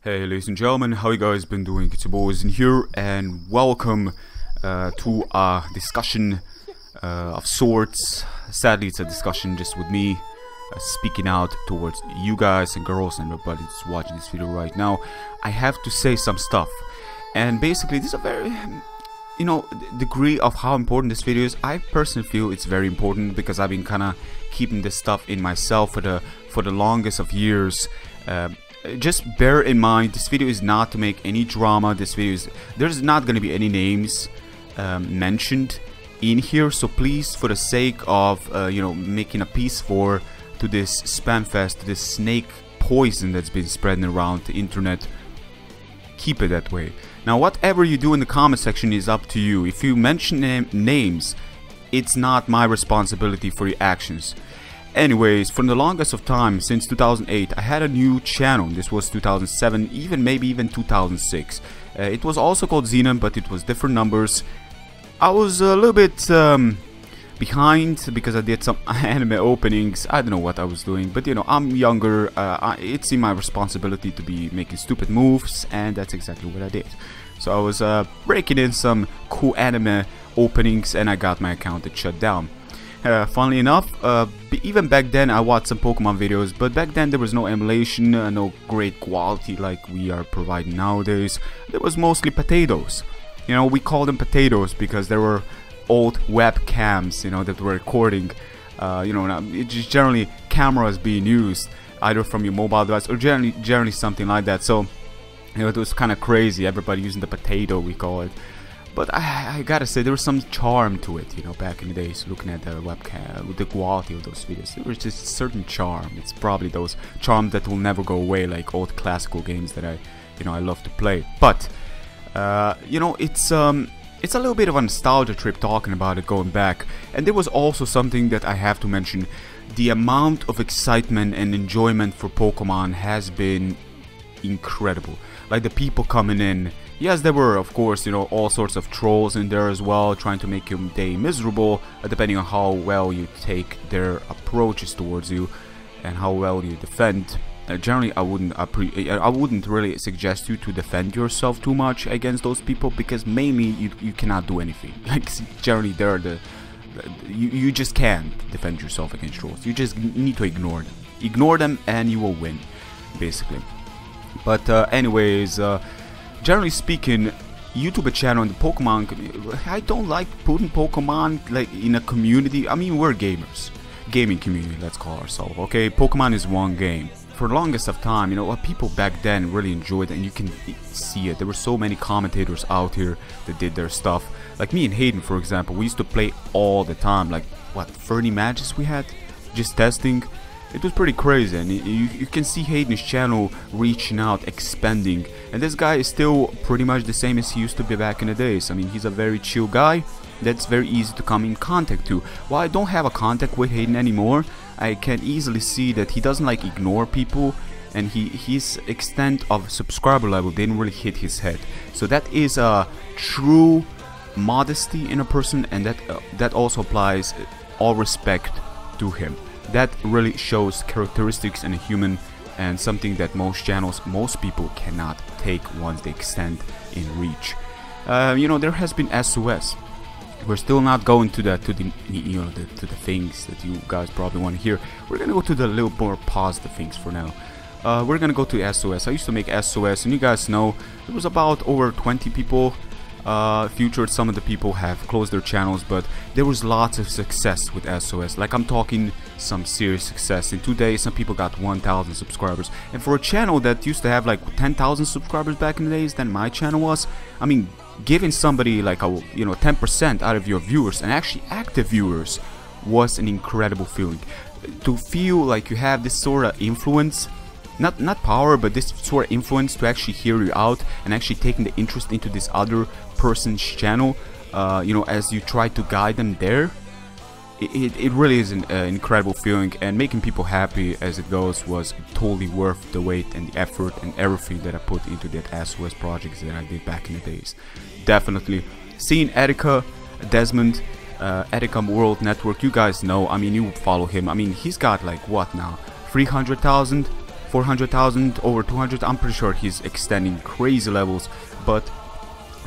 Hey ladies and gentlemen, how you guys been doing? It's your boys in here, and welcome to a discussion of sorts. Sadly, it's a discussion just with me speaking out towards you guys and girls and everybody that's watching this video right now. I have to say some stuff, and basically this is a very, degree of how important this video is. I personally feel it's very important because I've been kind of keeping this stuff in myself for the longest of years. Just bear in mind, this video is not to make any drama. There's not going to be any names mentioned in here, so please, for the sake of making a peace to this spam fest, to this snake poison that's been spreading around the internet, keep it that way. Now, whatever you do in the comment section is up to you. If you mention names, it's not my responsibility for your actions. Anyways, for the longest of time, since 2008, I had a new channel. This was 2007, maybe even 2006. It was also called Xenon, but it was different numbers. I was a little bit behind because I did some anime openings. I don't know what I was doing, but I'm younger. It's in my responsibility to be making stupid moves, and that's exactly what I did. So I was breaking in some cool anime openings, and I got my account shut down. Funnily enough, even back then I watched some Pokemon videos, but back then there was no emulation, no great quality like we are providing nowadays. There was mostly potatoes. We called them potatoes because there were old webcams, that were recording. It's just generally cameras being used either from your mobile device or generally something like that. So it was kind of crazy. Everybody using the potato, we call it. But I gotta say, there was some charm to it, back in the days, looking at the webcam, with the quality of those videos. There was just a certain charm. It's probably those charms that will never go away, like old classical games that I love to play. But, it's a little bit of a nostalgia trip talking about it, going back. And there was also something that I have to mention. The amount of excitement and enjoyment for Pokemon has been incredible. Like, the people coming in. Yes, there were, of course, all sorts of trolls in there as well, trying to make your day miserable, depending on how well you take their approaches towards you and how well you defend. Generally, I wouldn't really suggest you to defend yourself too much against those people, because mainly you cannot do anything. Like, generally, you just can't defend yourself against trolls. You just need to ignore them. Ignore them, and you will win, basically. But anyways. Generally speaking, YouTube channel and the Pokemon, I don't like putting Pokemon like in a community. I mean, we're gamers, gaming community, let's call ourselves. Okay, Pokemon is one game. For the longest of time, people back then really enjoyed it, and you can see it. There were so many commentators out here that did their stuff. Like me and Hayden, for example, we used to play all the time. Like, what, 30 matches we had, just testing. It was pretty crazy, and you can see Hayden's channel reaching out, expanding, and this guy is still pretty much the same as he used to be back in the days. I mean, he's a very chill guy that's very easy to come in contact to. While I don't have a contact with Hayden anymore, I can easily see that he doesn't like ignore people, and his extent of subscriber level didn't really hit his head. So that is a true modesty in a person, and that also applies all respect to him. That really shows characteristics in a human, and something that most channels, most people cannot take once they extend in reach. There has been SOS. We're still not going to the things that you guys probably want to hear. We're gonna go to the little more positive things for now. We're gonna go to SOS. I used to make SOS, and you guys know there was about over 20 people featured. Some of the people have closed their channels, but there was lots of success with SOS. Like, I'm talking some serious success. In 2 days, some people got 1,000 subscribers, and for a channel that used to have like 10,000 subscribers back in the days than my channel was, I mean, giving somebody like a 10% out of your viewers, and actually active viewers, was an incredible feeling. To feel like you have this sort of influence, not power, but this sort of influence to actually hear you out and actually taking the interest into this other person's channel, as you try to guide them there. It really is an incredible feeling, and making people happy as it goes was totally worth the wait and the effort and everything that I put into that SOS projects that I did back in the days. Definitely. Seeing Etika, Desmond, Etika World Network, you guys know, I mean, you follow him. I mean, he's got like, what now, 300,000, 400,000, over 200. I'm pretty sure he's extending crazy levels. But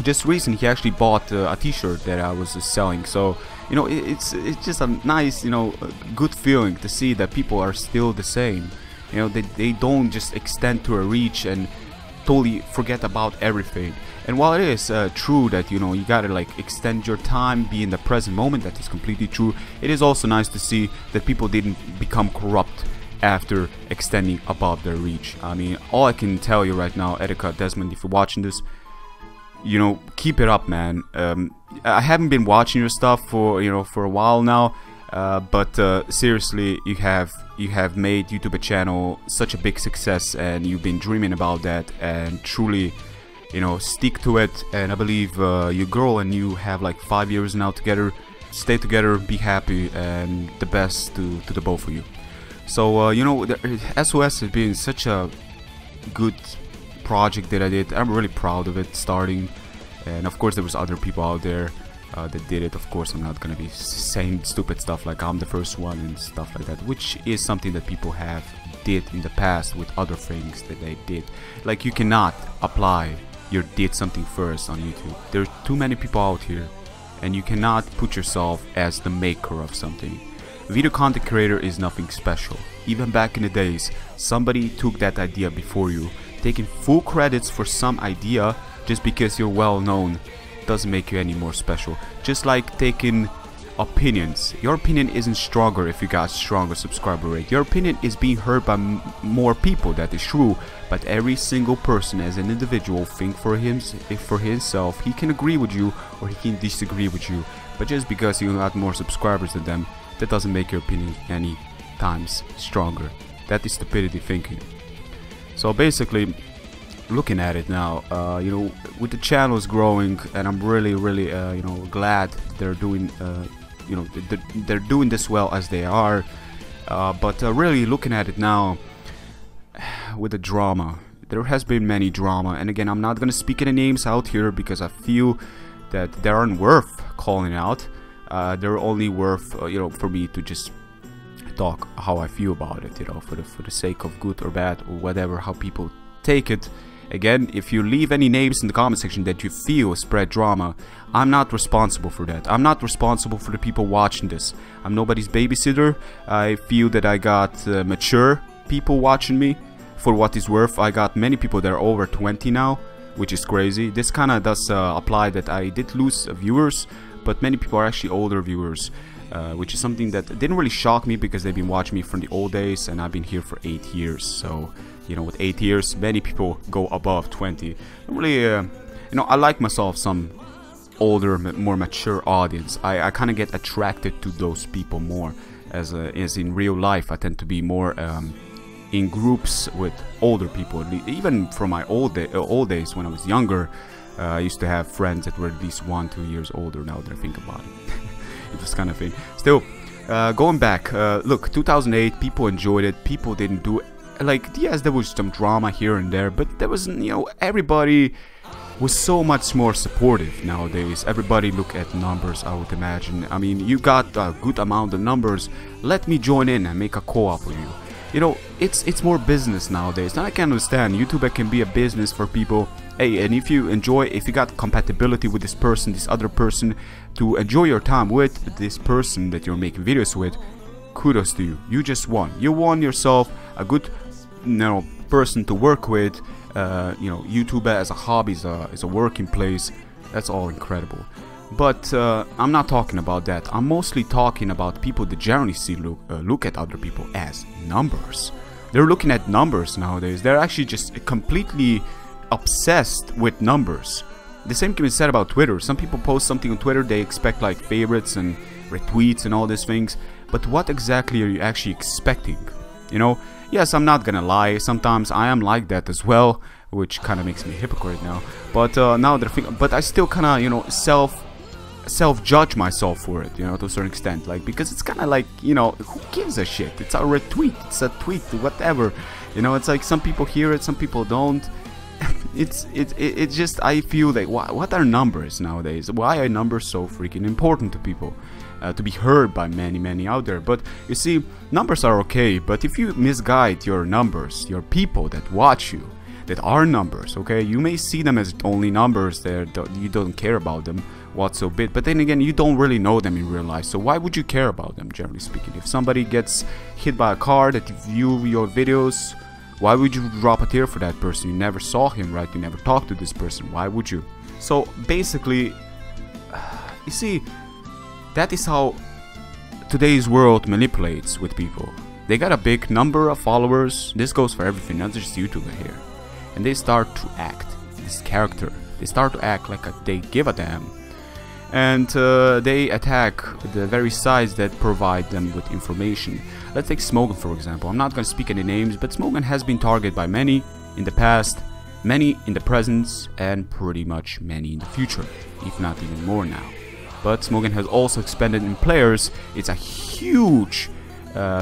just recently he actually bought a t-shirt that I was selling. So you know, it's just a nice, you know, good feeling to see that people are still the same. You know, they don't just extend to a reach and totally forget about everything. And while it is true that, you know, you gotta like extend your time, be in the present moment, that is completely true, it is also nice to see that people didn't become corrupt after extending above their reach. I mean, all I can tell you right now, Erika, Desmond, if you're watching this, you know, keep it up, man. I haven't been watching your stuff for, you know, for a while now, but seriously, you have made YouTube channel such a big success, and you've been dreaming about that, and truly, you know, stick to it. And I believe your girl and you have like 5 years now together. Stay together, be happy, and the best to the both of you. So you know, SOS has been such a good project that I did. I'm really proud of it starting, and of course there was other people out there that did it. Of course I'm not gonna be saying stupid stuff like I'm the first one and stuff like that, which is something that people have did in the past with other things that they did. Like, you cannot apply your did something first on YouTube. There's too many people out here, and you cannot put yourself as the maker of something. Video content creator is nothing special. Even back in the days, somebody took that idea before you. Taking full credits for some idea just because you're well known doesn't make you any more special. Just like taking opinions. Your opinion isn't stronger if you got stronger subscriber rate. Your opinion is being heard by more people, that is true. But every single person as an individual think for himself. He can agree with you or he can disagree with you. But just because you got more subscribers than them, that doesn't make your opinion any times stronger. That is stupidity thinking. So basically, looking at it now, you know, with the channels growing, and I'm really, you know, glad they're doing, you know, they're doing this well as they are. But really looking at it now, with the drama, there has been many drama, and again, I'm not gonna speak any names out here because I feel that they aren't worth calling out. They're only worth, you know, for me to just talk how I feel about it, you know, for the sake of good or bad or whatever, how people take it. Again, if you leave any names in the comment section that you feel spread drama, I'm not responsible for that. I'm not responsible for the people watching this. I'm nobody's babysitter. I feel that I got mature people watching me. For what is worth, I got many people that are over 20 now, which is crazy. This kind of does apply that I did lose viewers, but many people are actually older viewers, which is something that didn't really shock me because they've been watching me from the old days, and I've been here for 8 years. So, you know, with 8 years, many people go above 20. Really, you know, I like myself some older, more mature audience. I kind of get attracted to those people more, as in real life. I tend to be more in groups with older people. Even from my old days when I was younger, I used to have friends that were at least 1-2 years older. Now that I think about it, it was kind of thing. Still, going back, look, 2008, people enjoyed it. People didn't do, like, yes, there was some drama here and there, but there was, you know, everybody was so much more supportive nowadays. Everybody look at numbers, I would imagine. I mean, you got a good amount of numbers, let me join in and make a co-op with you. You know, it's more business nowadays. Now I can understand YouTube can be a business for people. Hey, and if you enjoy, if you got compatibility with this person, this other person, to enjoy your time with this person that you're making videos with, kudos to you. You just won. You won yourself a good, you know, person to work with. You know, YouTube as a hobby is a working place. That's all incredible. But I'm not talking about that. I'm mostly talking about people that generally look at other people as numbers. They're looking at numbers nowadays. They're actually just completely obsessed with numbers. The same can be said about Twitter. Some people post something on Twitter, they expect like favorites and retweets and all these things. But what exactly are you actually expecting? You know, yes, I'm not gonna lie. Sometimes I am like that as well, which kind of makes me a hypocrite now. But now that I think, but I still kind of, you know, self-judge myself for it, you know, to a certain extent, like, because it's kind of like, you know, who gives a shit? It's a retweet, it's a tweet, whatever, you know. It's like some people hear it, some people don't. it's just, I feel like what are numbers nowadays? Why are numbers so freaking important to people? To be heard by many out there. But you see, numbers are okay, but if you misguide your numbers, your people that watch you, that are numbers, okay, you may see them as only numbers, you don't care about them whatsoever, but then again, you don't really know them in real life, so why would you care about them, generally speaking? If somebody gets hit by a car that view your videos, why would you drop a tear for that person? You never saw him, right? You never talked to this person, why would you? So basically, you see, that is how today's world manipulates with people. They got a big number of followers, this goes for everything, not just YouTuber here, and they start to act this character. They start to act like they give a damn, and they attack the very sites that provide them with information. Let's take Smogon for example. I'm not going to speak any names, but Smogon has been targeted by many in the past, many in the present, and pretty much many in the future, if not even more now. But Smogon has also expanded in players. It's a huge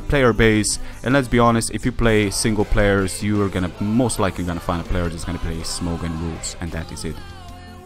player base, and let's be honest, if you play single players, you are most likely gonna find a player that's gonna play Smogon rules, and that is it.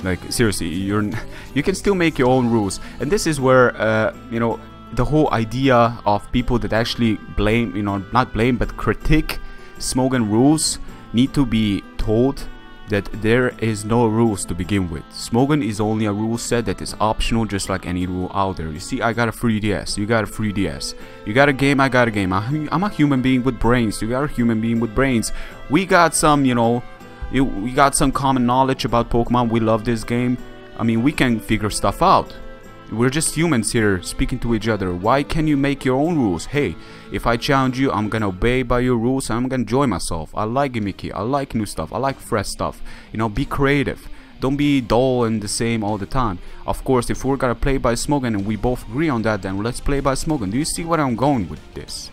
Like seriously, you can still make your own rules, and this is where you know, the whole idea of people that actually blame, you know, not blame but critique Smogon rules need to be told that there is no rules to begin with. Smogon is only a rule set that is optional, just like any rule out there. You see, I got a 3DS, you got a 3DS. You got a game, I got a game. I'm a human being with brains, you got a human being with brains. We got some, you know, we got some common knowledge about Pokemon. We love this game. I mean, we can figure stuff out. We're just humans here speaking to each other. Why can't you make your own rules? Hey, if I challenge you, I'm gonna obey by your rules and I'm gonna enjoy myself. I like gimmicky, I like new stuff, I like fresh stuff. You know, be creative. Don't be dull and the same all the time. Of course, if we're gonna play by Smogon and we both agree on that, then let's play by Smogon. Do you see where I'm going with this?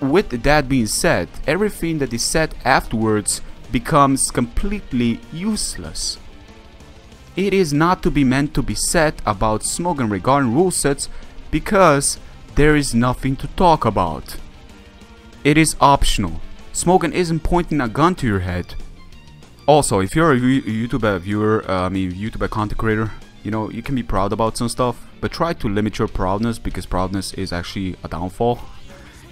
With that being said, everything that is said afterwards becomes completely useless. It is not to be meant to be said about Smogon regarding rule sets because there is nothing to talk about. It is optional. Smogon isn't pointing a gun to your head. Also, if you're a YouTube viewer, YouTube content creator, you know, you can be proud about some stuff, but try to limit your proudness, because proudness is actually a downfall.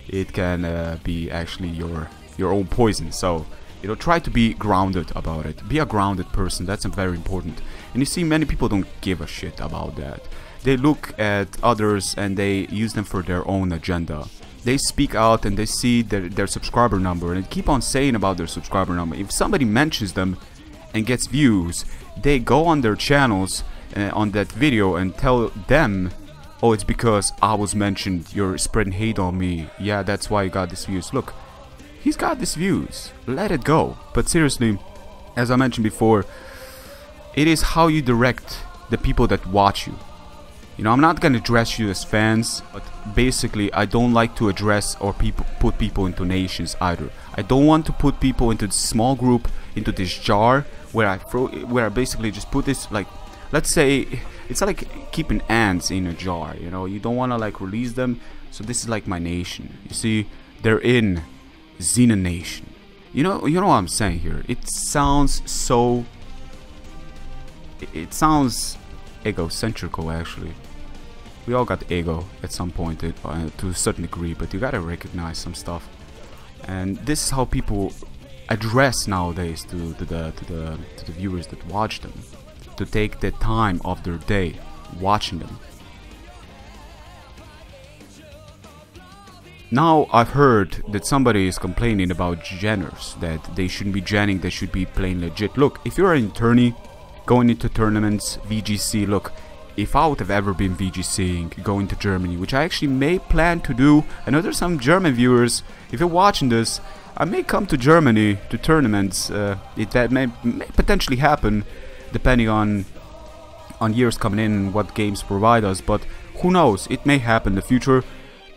It can be actually your own poison. So, you know, try to be grounded about it. Be a grounded person. That's very important. And you see, many people don't give a shit about that. They look at others and they use them for their own agenda. They speak out and they see their subscriber number and they keep on saying about their subscriber number. If somebody mentions them and gets views, they go on their channels on that video and tell them, oh, it's because I was mentioned, you're spreading hate on me. Yeah, that's why you got these views. Look, he's got these views. Let it go. But seriously, as I mentioned before, it is how you direct the people that watch you. You know, I'm not gonna address you as fans, but basically I don't like to address or put people into nations either. I don't want to put people into this small group, into this jar where I basically just put this, like, let's say it's like keeping ants in a jar. You know, you don't want to like release them. So this is like my nation. You see, they're in Xena Nation. You know what I'm saying here. It sounds so. It sounds egocentrical, actually. We all got ego at some point, to a certain degree, but you gotta recognize some stuff. And this is how people address nowadays to the viewers that watch them, to take the time of their day watching them. Now I've heard that somebody is complaining about genners, that they shouldn't be genning, they should be playing legit. Look, if you're an attorney going into tournaments, VGC, look, if I would have ever been VGCing, going to Germany, which I actually may plan to do. I know there's some German viewers. If you're watching this, I may come to Germany to tournaments. That may potentially happen, depending on years coming in and what games provide us. But who knows? It may happen in the future.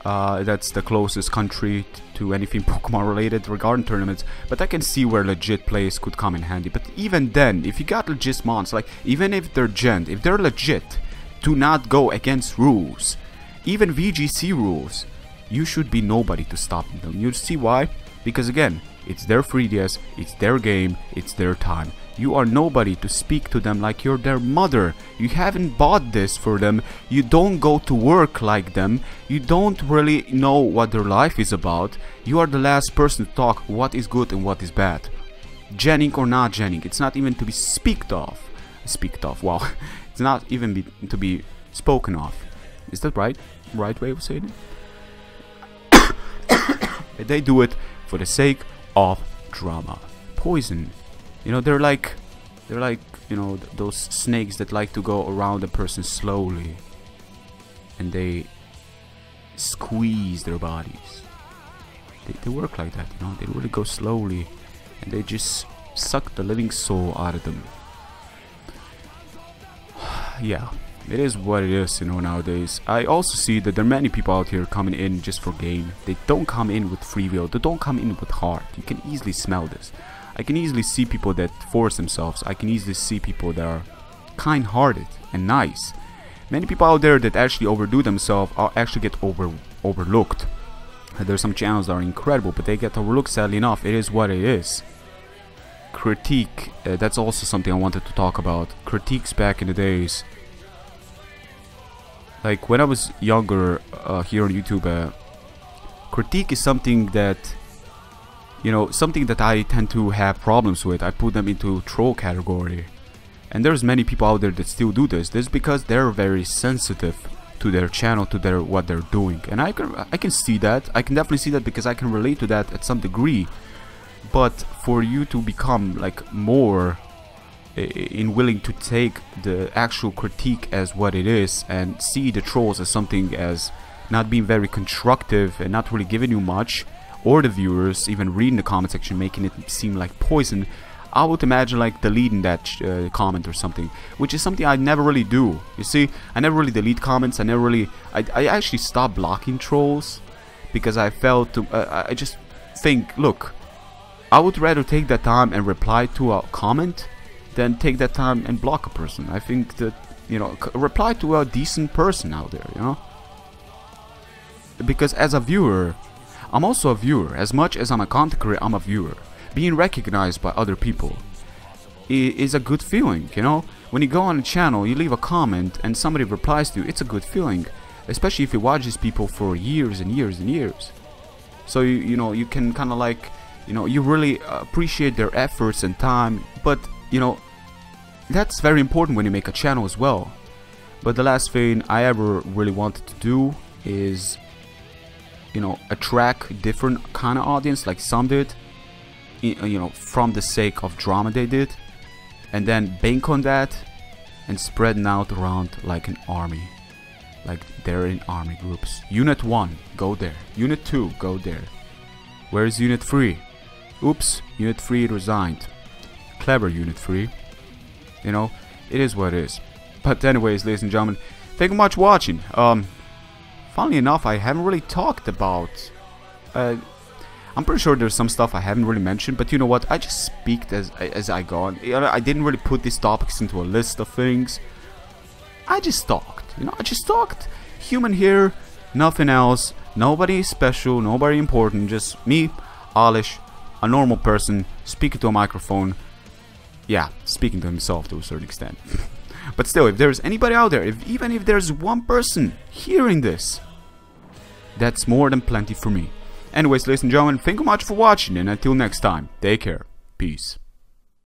That's the closest country to anything Pokemon related regarding tournaments. But I can see where legit plays could come in handy. But even then, if you got legit mons, like even if they're gen, if they're legit, do not go against rules. Even VGC rules, you should be nobody to stop them. You see why? Because again, It's their 3DS, it's their game, it's their time. You are nobody to speak to them like you're their mother. You haven't bought this for them. You don't go to work like them. You don't really know what their life is about. You are the last person to talk what is good and what is bad. Jenning or not Jenning, it's not even to be speaked of. Wow. It's not even to be spoken of. Is that right? Right way of saying it? They do it for the sake of drama. Poison. You know, they're like, you know, those snakes that like to go around a person slowly, and they squeeze their bodies. They work like that, you know. They really go slowly, and they just suck the living soul out of them. Yeah, it is what it is, you know, nowadays. I also see that there are many people out here coming in just for gain. They don't come in with free will. They don't come in with heart. You can easily smell this. I can easily see people that force themselves. I can easily see people that are kind-hearted and nice. Many people out there that actually overdo themselves are actually get overlooked. There's some channels that are incredible, but they get overlooked, sadly enough. It is what it is. Critique, that's also something I wanted to talk about. Critiques back in the days. Like when I was younger here on YouTube, critique is something that, you know, something that I tend to have problems with. I put them into troll category. And there's many people out there that still do this. This is because they're very sensitive to their channel, to their what they're doing. And I can see that. I can definitely see that because I can relate to that at some degree. But for you to become like more willing to take the actual critique as what it is and see the trolls as something as not being very constructive and not really giving you much, or the viewers even reading the comment section making it seem like poison, I would imagine like deleting that comment or something, which is something I never really do. You see, I never really delete comments. I actually stopped blocking trolls because I felt I just think, look, I would rather take that time and reply to a comment than take that time and block a person. I think that, you know, reply to a decent person out there, you know, because as a viewer, I'm also a viewer. As much as I'm a content creator, I'm a viewer. Being recognized by other people is a good feeling, you know. When you go on a channel, you leave a comment and somebody replies to you, it's a good feeling, especially if you watch these people for years and years and years. So you know, you can kind of like, you know, you really appreciate their efforts and time. But you know, that's very important when you make a channel as well. But the last thing I ever really wanted to do is, you know, attract different kind of audience like some did, you know, from the sake of drama they did, and then bank on that and spreading out around like an army, like they're in army groups. Unit 1, go there. Unit 2, go there. Where is Unit 3? Oops, Unit 3 resigned. Clever Unit 3. You know, it is what it is. But anyways, ladies and gentlemen, thank you much for watching. Funnily enough, I haven't really talked about... I'm pretty sure there's some stuff I haven't really mentioned, but you know what? I just speak as I go on. I didn't really put these topics into a list of things. I just talked. You know, I just talked. Human here, nothing else. Nobody special, nobody important. Just me, Alish, a normal person, speaking to a microphone. Yeah, speaking to himself to a certain extent. But still, if there's anybody out there, even if there's one person hearing this, that's more than plenty for me. Anyways, ladies and gentlemen, thank you much for watching, and until next time, take care. Peace.